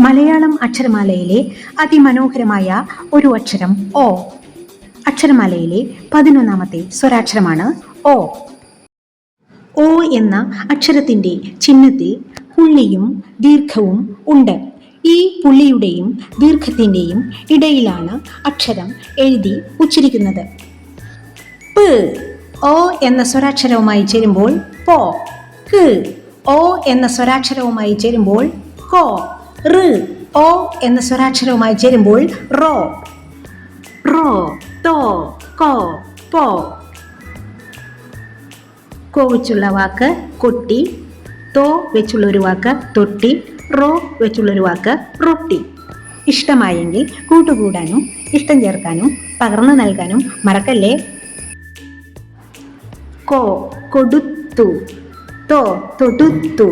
മലയാളം അക്ഷരമാലയിലെ അതിമനോഹരമായ ഒരു അക്ഷരം ഓ. അക്ഷരമാലയിലെ 11ാമത്തെ സ്വരാക്ഷരമാണ് ഓ. ഓ എന്ന അക്ഷരത്തിന്റെ ചിഹ്നത്തിൽ പുള്ളിയും ദീർഘവും ഉണ്ട്. ഈ പുള്ളിയുടെയും ദീർഘത്തിന്റെയും ഇടയിലാണ് അക്ഷരം എഴുതി ഉച്ചരിക്കുന്നത്. പ് ഓ എന്ന സ്വരാക്ഷരവുമായി ചേരുമ്പോൾ പോ. ക് ഓ എന്ന സ്വരാക്ഷരവുമായി ചേരുമ്പോൾ കോ. റ് ഓ എന്ന സ്വരാക്ഷരവുമായി ചേരുമ്പോൾ റോ. റോ തോ കോ പോ. കോ വെച്ചുള്ള വാക്ക് കൊട്ടി, തോ വെച്ചുള്ള ഒരു വാക്ക് തൊട്ടി, റോ വെച്ചുള്ള ഒരു വാക്ക് റൊട്ടി. ഇഷ്ടമായെങ്കിൽ കൂട്ടുകൂടാനും ഇഷ്ടം ചേർക്കാനും പകർന്നു നൽകാനും മറക്കല്ലേ. കോ കൊടുത്തു, തോ തൊടുത്തു,